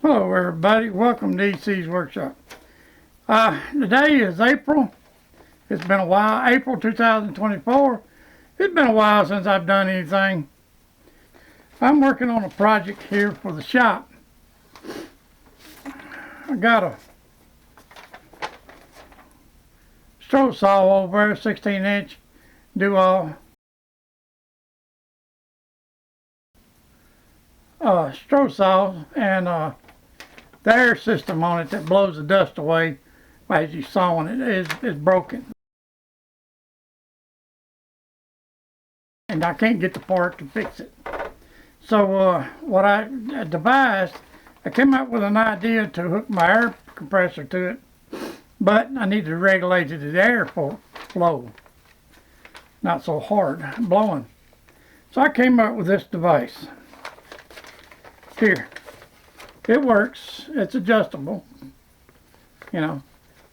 Hello everybody, welcome to EC's Workshop. Today is April. It's been a while, April 2024. It's been a while since I've done anything. I'm working on a project here for the shop. I got a stroke saw over there, 16-inch do-all. Stroke saw and the air system on it that blows the dust away as you sawing it is broken. And I can't get the part to fix it. So what I devised, I came up with an idea to hook my air compressor to it, but I need to regulate it to the air flow, not so hard blowing. So I came up with this device. Here. It works. It's adjustable. You know,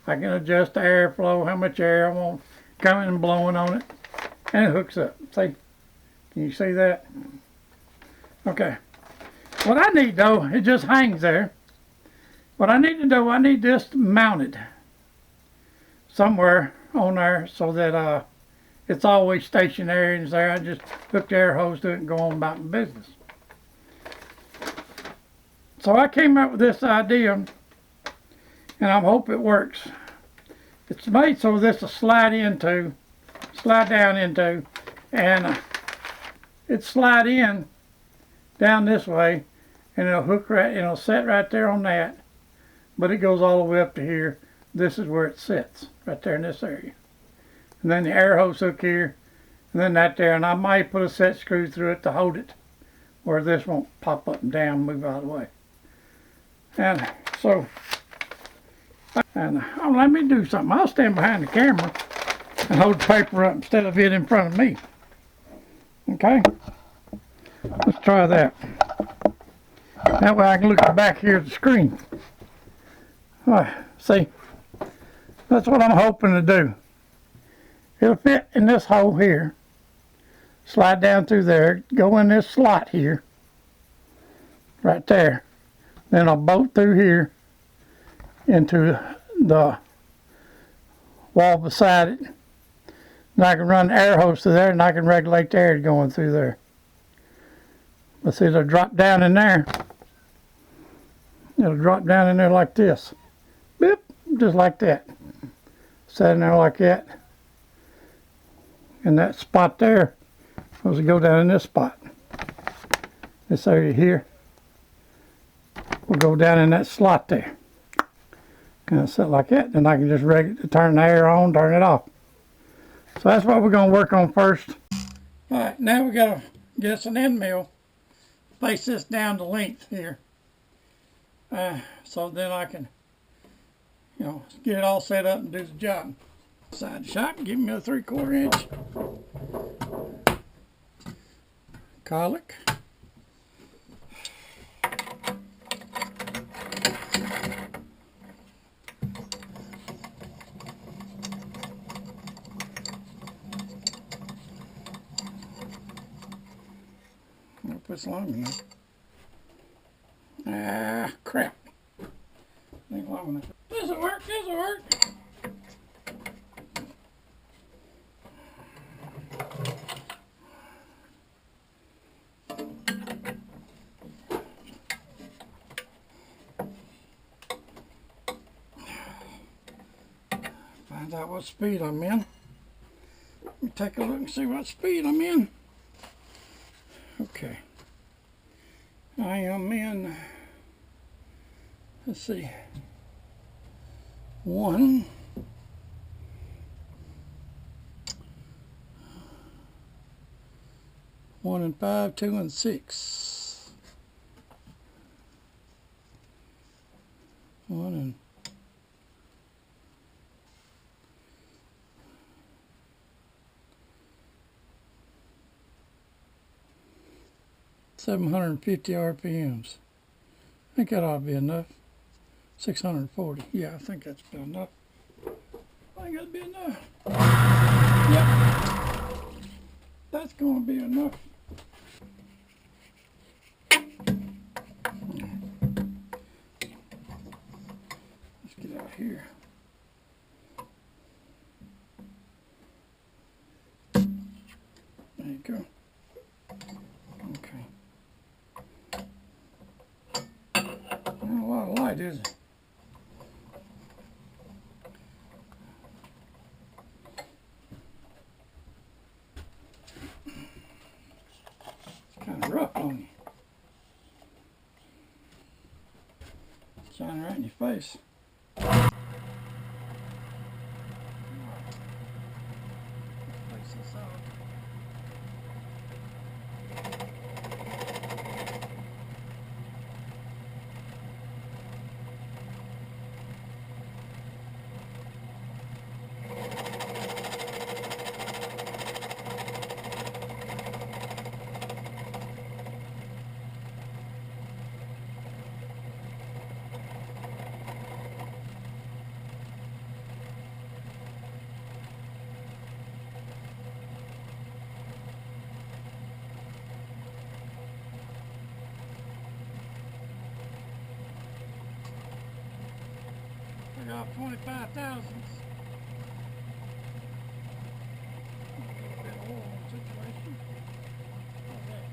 I can adjust the airflow, how much air I want coming and blowing on it, and it hooks up. See? Can you see that? Okay. What I need though, it just hangs there. What I need to do, I need this mounted somewhere on there so that it's always stationary and there. I just hook the air hose to it and go on about my business. So I came up with this idea, and I hope it works. It's made so this will slide down into, and it slide in down this way, and it'll hook right, it'll set right there on that, but it goes all the way up to here. This is where it sits, right there in this area. And then the air hose hook here, and then that there, and I might put a set screw through it to hold it, where this won't pop up and down and move out of the way. And so, let me do something. I'll stand behind the camera and hold the paper up instead of it in front of me. Okay? Let's try that. That way I can look back here at the screen. All right, see? That's what I'm hoping to do. It'll fit in this hole here. Slide down through there. Go in this slot here. Right there. Then I'll bolt through here into the wall beside it. And I can run the air hose through there and I can regulate the air going through there. But see, it'll drop down in there. It'll drop down in there like this. Beep, just like that. Set in there like that. And that spot there supposed to go down in this spot. This area here will go down in that slot there. And set like that. Then I can just turn the air on, turn it off. So that's what we're going to work on first. Alright, now we got to get us an end mill. Place this down to length here. So then I can, get it all set up and do the job. Side shot, give me a 3/4 inch colic. Hope it's long enough. Ah, crap. Ain't long enough. This'll work, this'll work. Find out what speed I'm in. Let me take a look and see what speed I'm in. Okay. I am in, let's see, 1, 1 and 5, 2 and 6. 1 and 750 RPMs. I think that ought to be enough. 640. Yeah, I think that's about enough. I think that'll be enough. Yep. That's going to be enough. go. Okay. Not a lot of light, is it? It's kind of rough on you. Shining right in your face. Place this out. I got 25 thousandths. A bit of oil situation. How's that?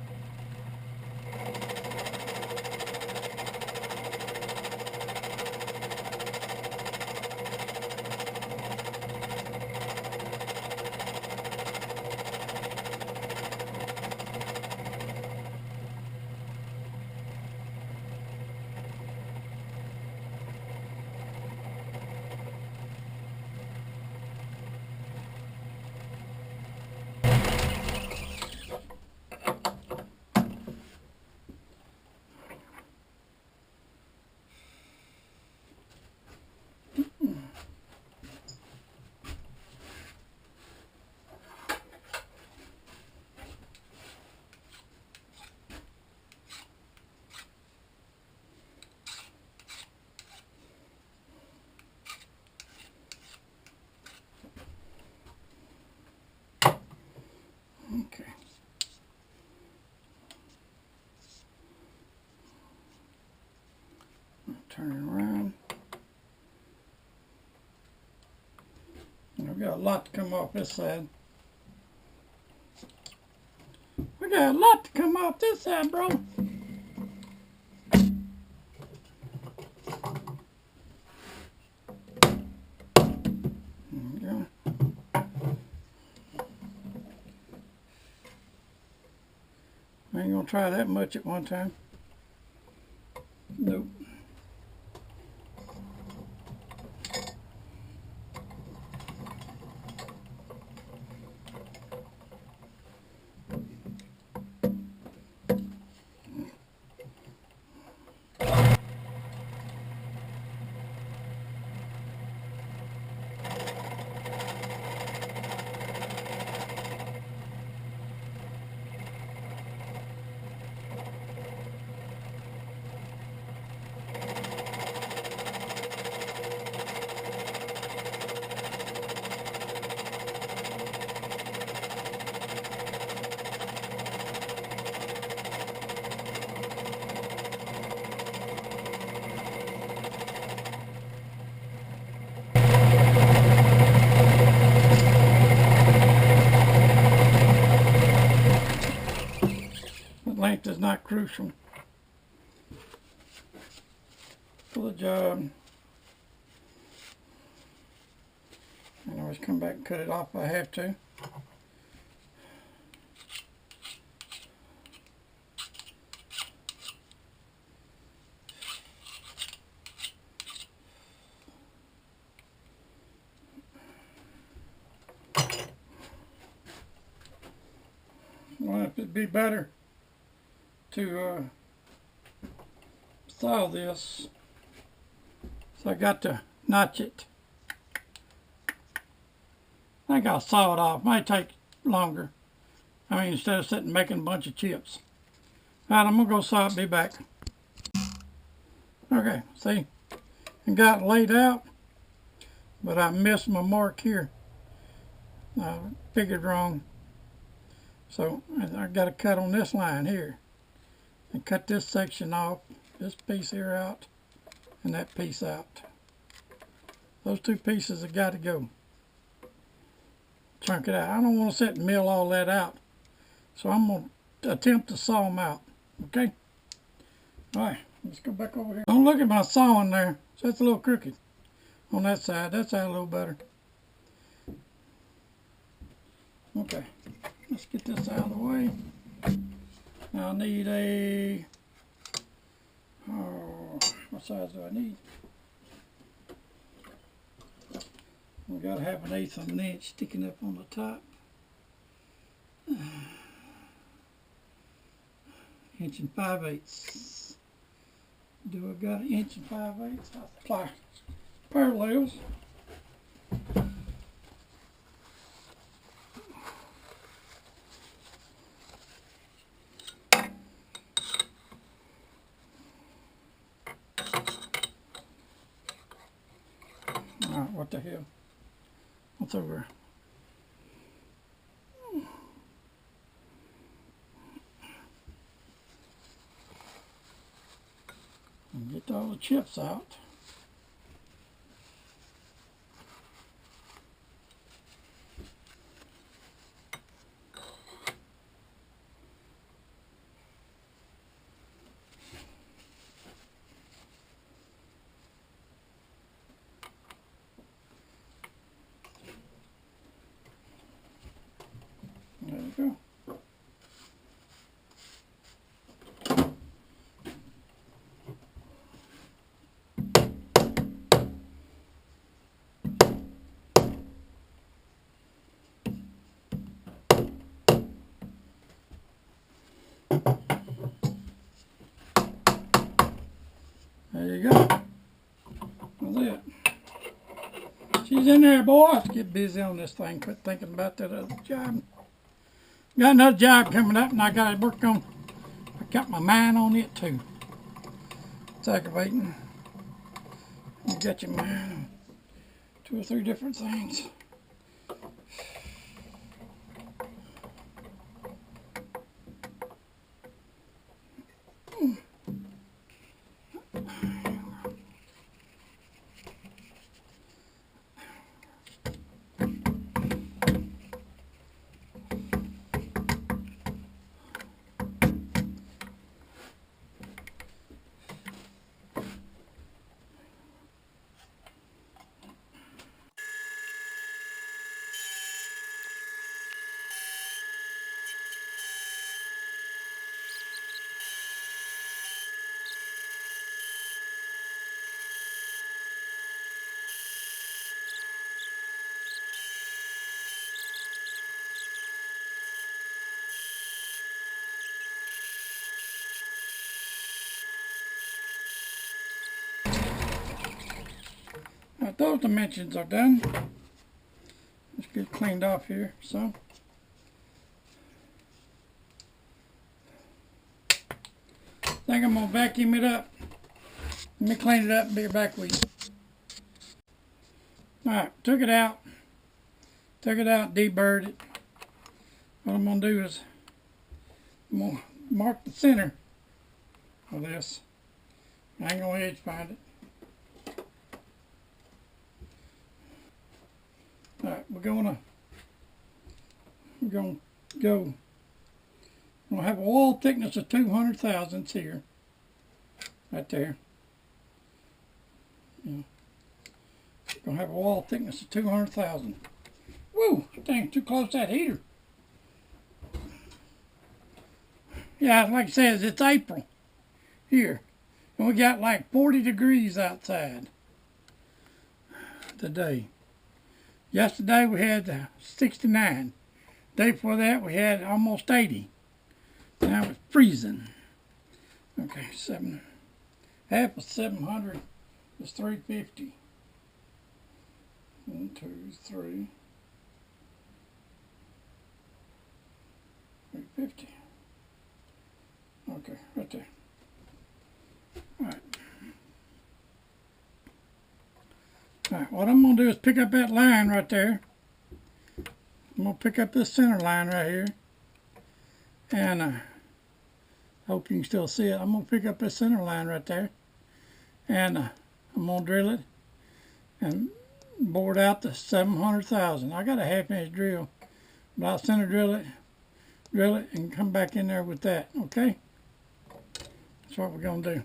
Okay. Turn it around. We've got a lot to come off this side. We got a lot to come off this side, bro. There we go. I ain't gonna try that much at one time. Nope. Length is not crucial for the job. I can always come back and cut it off if I have to. Well, it'd be better to saw this, so I got to notch it. I think I'll saw it off. Might take longer. I mean, instead of sitting making a bunch of chips. All right, I'm gonna go saw it. Be back. Okay, see, I got it laid out, but I missed my mark here. I figured wrong. So I got to cut on this line here and cut this section off, this piece here out, and that piece out. Those two pieces have got to go. Chunk it out. I don't want to sit and mill all that out. So I'm going to attempt to saw them out. Okay? All right, let's go back over here. Don't look at my sawing there. So that's a little crooked on that side. That side a little better. Okay, let's get this out of the way. Now I need a, oh, what size do I need? We got to have 1/8 of an inch sticking up on the top. 1 5/8. Do I got 1 5/8? I'll apply parallels. Alright, what the hell? What's over? Get all the chips out. There you go. There you go. That's it. She's in there, boy. Let's get busy on this thing. Quit thinking about that other job. Got another job coming up, and I got to work on. I got my mind on it too. It's aggravating. You got your mind on 2 or 3 different things. Alright, those dimensions are done. Let's get it cleaned off here. So, I think I'm going to vacuum it up. Let me clean it up and be back with you. Alright, took it out, deburred it. What I'm going to do is I'm going to mark the center of this. I ain't going to edge find it. Alright, we're going to have a wall thickness of 200 thousandths here. Right there. Yeah. Gonna have a wall thickness of 200 thousand. Woo! Dang, too close to that heater. Yeah, like I said, it's April here. And we got like 40 degrees outside today. Yesterday we had 69. Day before that we had almost 80. Now it's freezing. Okay, half of 700 is 350. 1, 2, 3. 350. Okay, right there. Alright. Alright, what I'm going to do is pick up that line right there. I'm going to pick up this center line right here. And I hope you can still see it. I'm going to pick up this center line right there. And I'm going to drill it and bored out the 700 thousand. I got a 1/2 inch drill, but I'll center drill it drill it, and come back in there with that, okay? That's what we're going to do.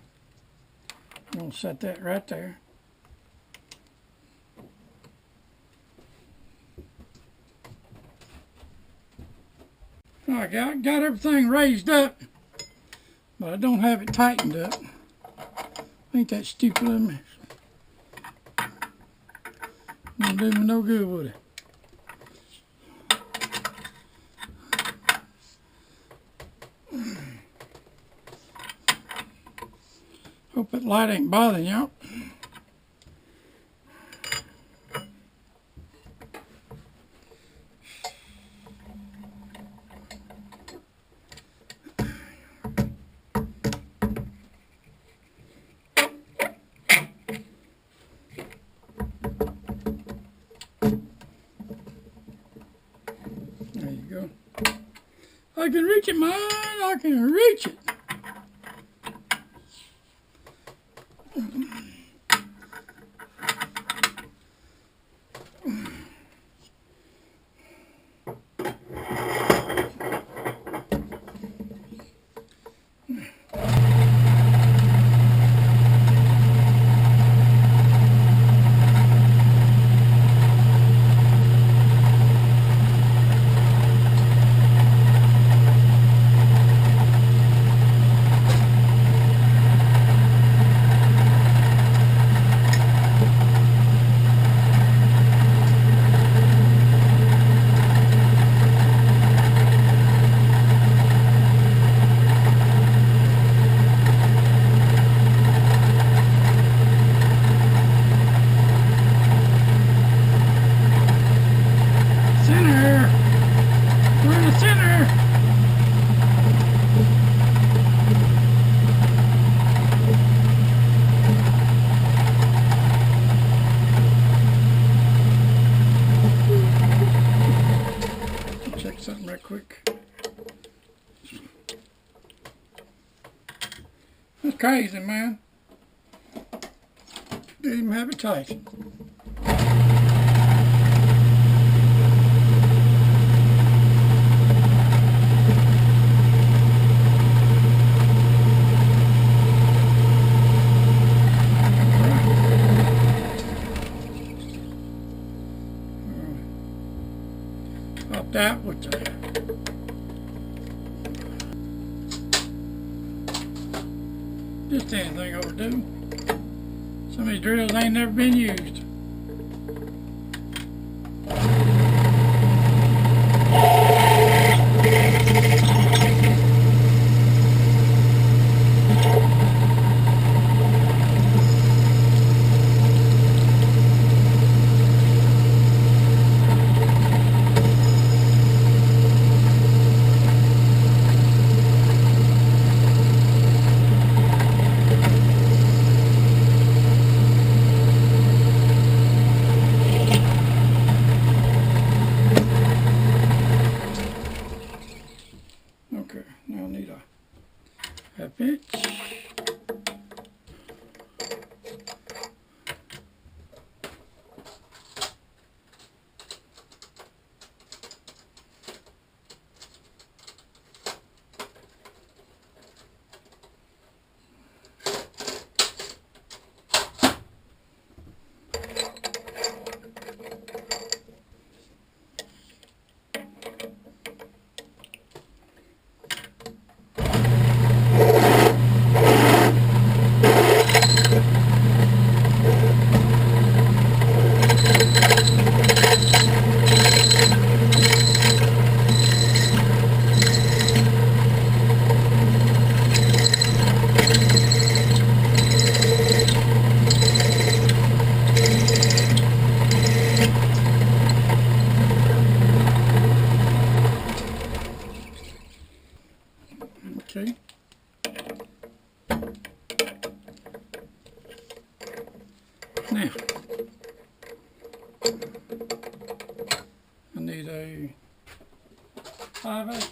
I'm going to set that right there. I got everything raised up, but I don't have it tightened up. Ain't that stupid of me? Won't do me no good, would it? Hope that light ain't bothering y'all. There you go. I can reach it, man. I can reach it. Something right quick. That's crazy, man. Didn't even have it tight. That would just anything ought to do. Some of these drills ain't never been used. Okay, now I need a half inch. Okay. Now, I need a 5/8.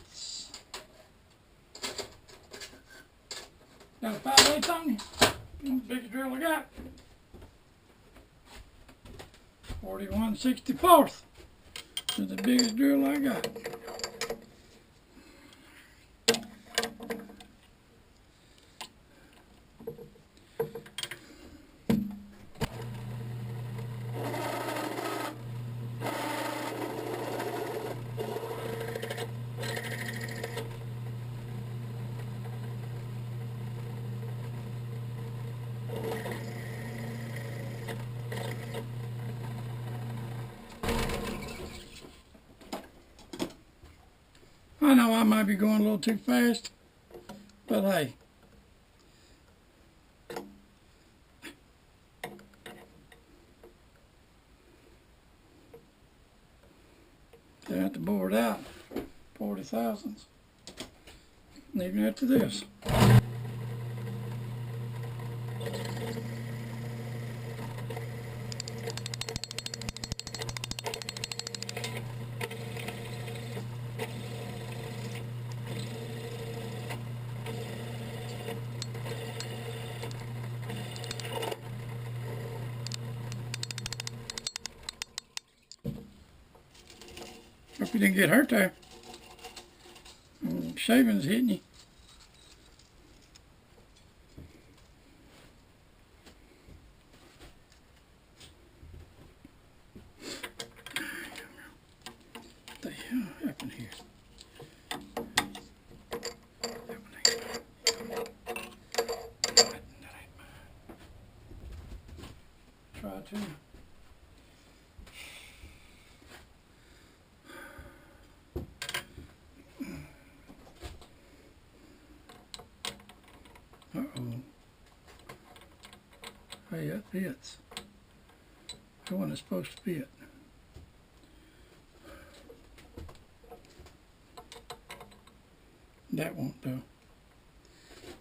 Got a 5/8 on you? That's the biggest drill I got. 41/64 is the biggest drill I got. I know I might be going a little too fast, but hey. They have to bore it out 40 thousandths. Leaving it to this. Hope you didn't get hurt there. Shaving's hitting you. What the hell happened here? Try to. Uh-oh. Hey, that fits. The one that's supposed to fit. That won't though.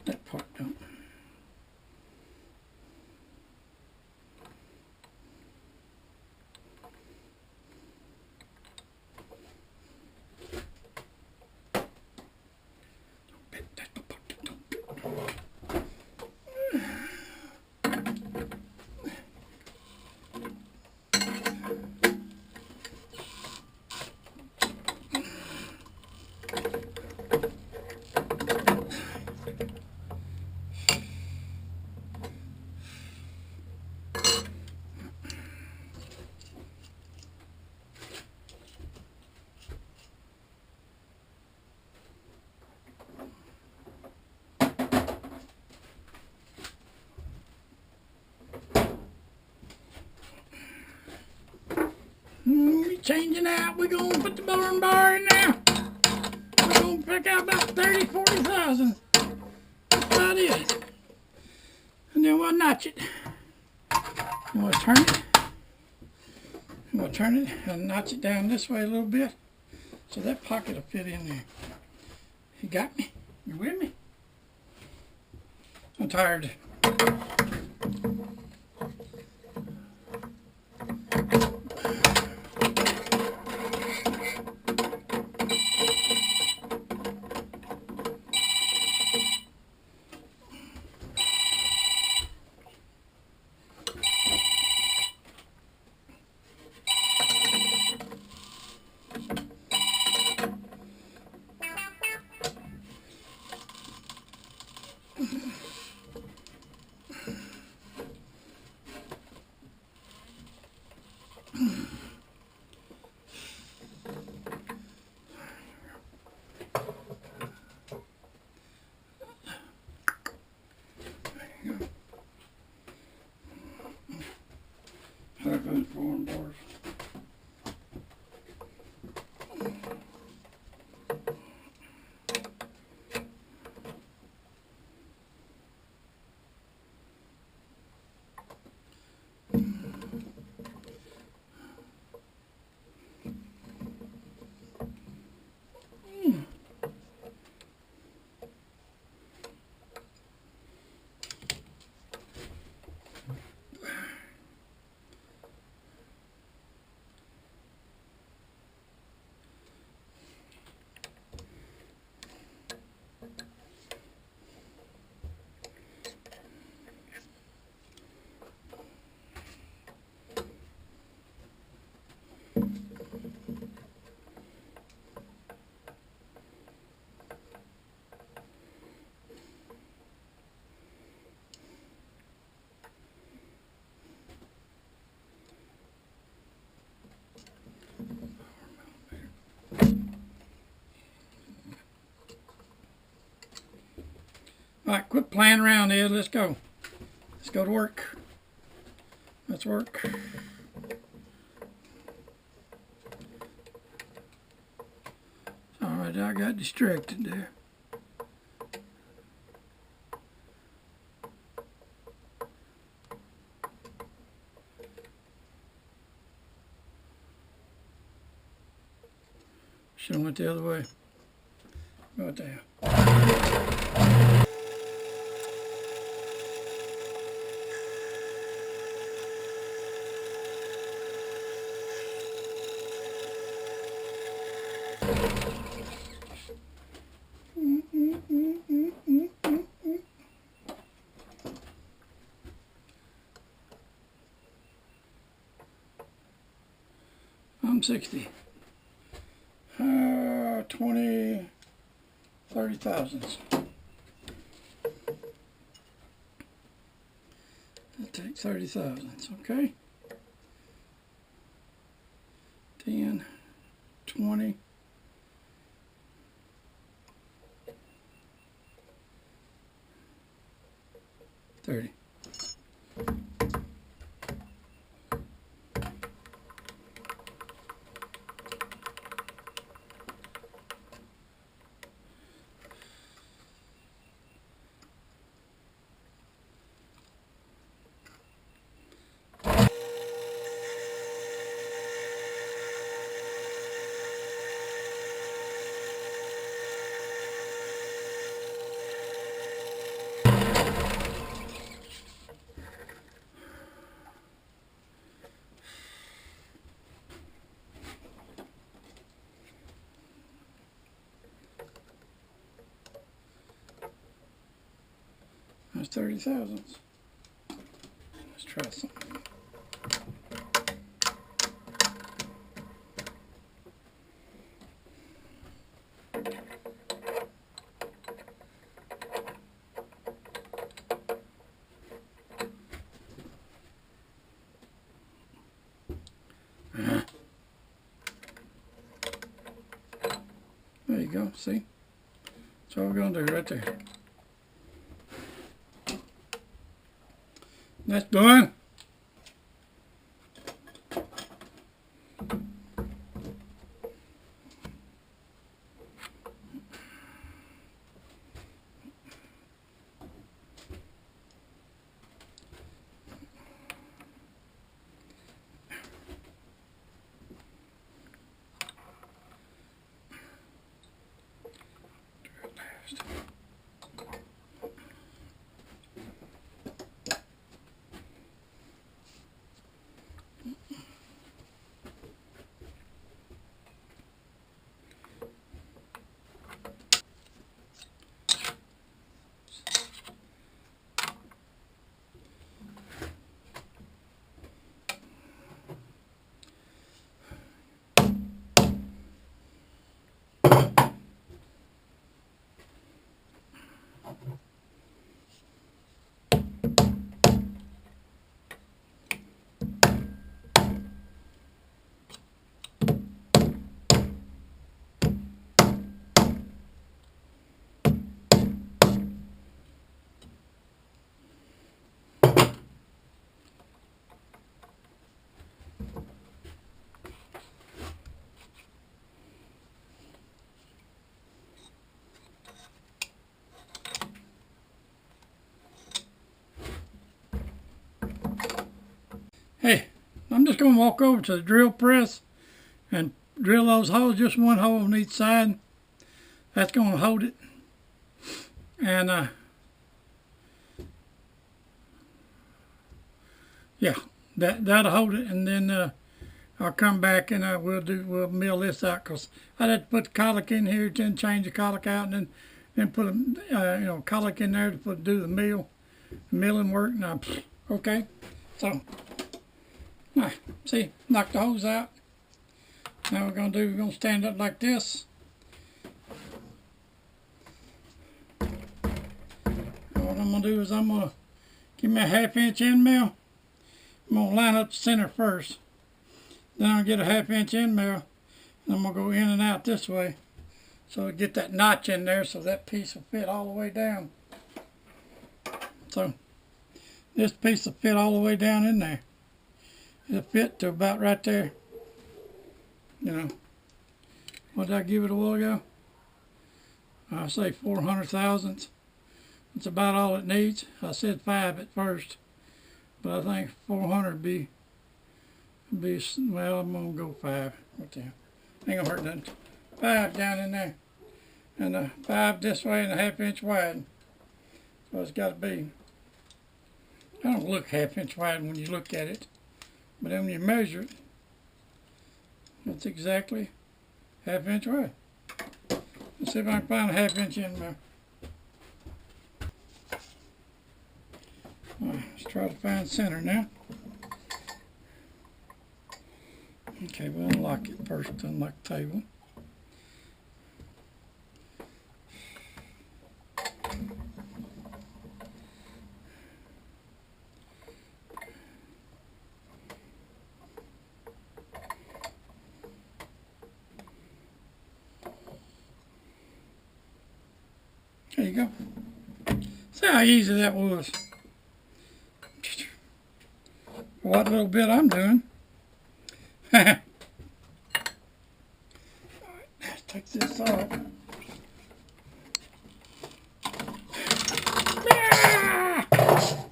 That part don't. Changing out, we're going to put the barn bar in now. We're going to pick out about 30, 40,000. That's about it. And then we'll notch it. And we'll turn it. And we'll turn it and notch it down this way a little bit. So that pocket will fit in there. You got me? You with me? I'm tired. There goes barn bars. All right, quit playing around, Ed. Let's go. Let's go to work. Let's work. All right. Alright, I got distracted there. Should have went the other way. Right there. I'm 60. 20, 30 thousandths. I'll take 30 thousandths, okay? 10, 20, 30. That's 30 thousandths. Let's try something. There you go, see? That's what we're going to do right there. That's done. Hey, I'm just going to walk over to the drill press and drill those holes, just one hole on each side. That's going to hold it. And yeah, that'll hold it. And then I'll come back and we'll mill this out, because I'd have to put the colic in here, then change the colic out, and then put a colic in there to do the milling work. Now, okay, so. See, knock the hose out. Now we're going to stand up like this. And what I'm going to do is I'm going to give me a 1/2 inch end mill. I'm going to line up the center first. Then I'll get a 1/2 inch end mill. And I'm going to go in and out this way. So I get that notch in there so that piece will fit all the way down. So this piece will fit all the way down in there. It'll fit to about right there. You know, what did I give it a while ago? I say 400 thousandths. It's about all it needs. I said 5 at first, but I think 400 be well. I'm gonna go 5. What the hell? Ain't gonna hurt nothing. 5 down in there, and 5 this way and a ½ inch wide. So it's got to be. I don't look ½ inch wide when you look at it, but then when you measure it, it's exactly ½ inch wide. Let's see if I can find a ½ inch in there. All right, let's try to find center now. Okay, we'll unlock it first. Unlock the table. There you go. See how easy that was. What little bit I'm doing. Alright, let's take this off. Ah!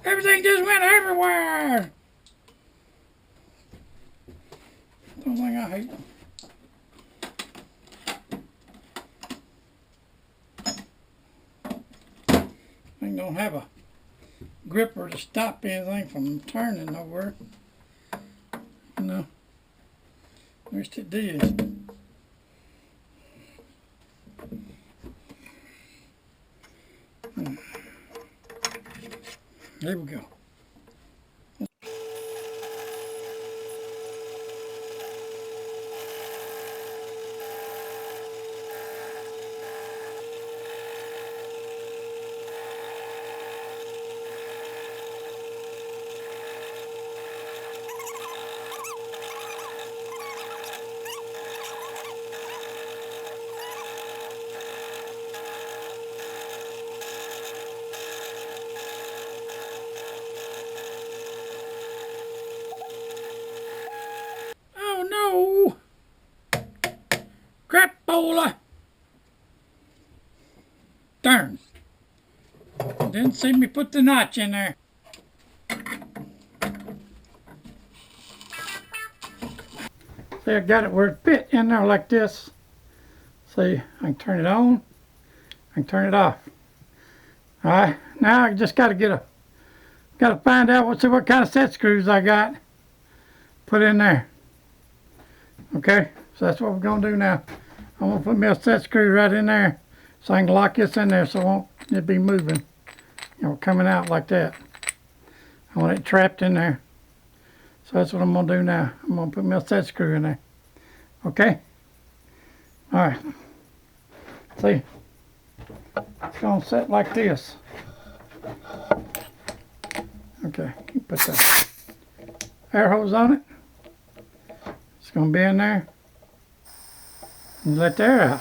Everything just went everywhere. The only thing I hate. Thing don't have a gripper to stop anything from turning nowhere. No. Wish it did. There we go. Oh no! Crapola! Darn. Didn't see me put the notch in there. See, I got it where it fit in there like this. See, I can turn it on. I can turn it off. Alright, now I just gotta find out what kind of set screws I got. Put in there. Okay, so that's what we're gonna do now. I'm gonna put me a set screw right in there so I can lock this in there so it won't be moving. You know, coming out like that. I want it trapped in there. So that's what I'm gonna do now. I'm gonna put me a set screw in there. Okay? Alright. See? It's gonna set like this. Okay, you put the air hose on it. It's gonna be in there. And let the air out.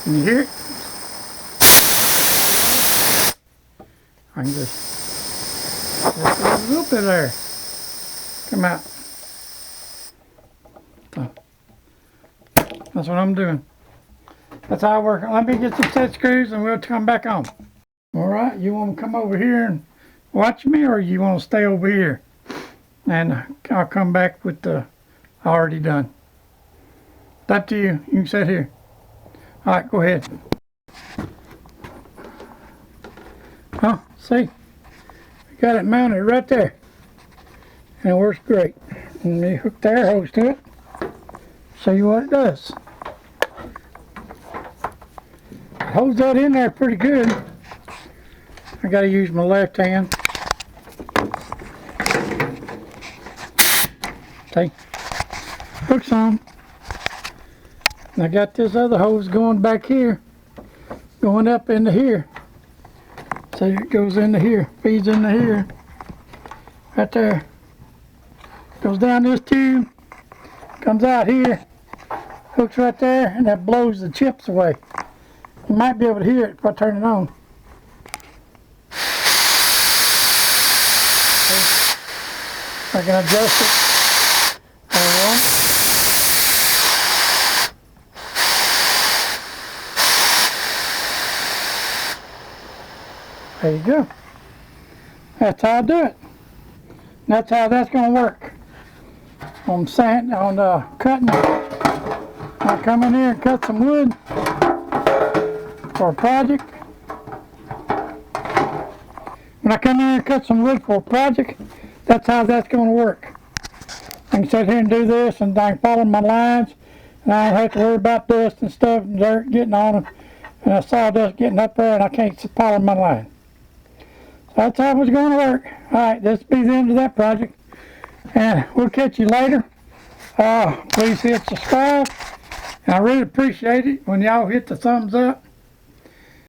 Can you hear it? I can just a little bit of air come out. So that's what I'm doing. That's how I work. Let me get some set screws and we'll come back on. All right, you want to come over here and watch me, or you want to stay over here? And I'll come back with the already done. It's up to you. You can sit here. All right, go ahead. Oh, see? I got it mounted right there. And it works great. And you hook the air hose to it. Show you what it does. Holds that in there pretty good. I gotta use my left hand. See? Hooks on. And I got this other hose going back here. Going up into here. So it goes into here. Feeds into here. Right there. Goes down this tube. Comes out here. Hooks right there. And that blows the chips away. You might be able to hear it if I turn it on. I can adjust it how I want. There you go. That's how I do it. That's how that's going to work. On cutting. I come in here and cut some wood for a project. When I come in here and cut some wood for a project, that's how that's going to work. I can sit here and do this, and I can follow my lines, and I don't have to worry about dust and stuff and dirt getting on them, and sawdust getting up there, and I can't follow my line. So that's how it's going to work. All right, this will be the end of that project, and we'll catch you later. Please hit subscribe. I really appreciate it when y'all hit the thumbs up.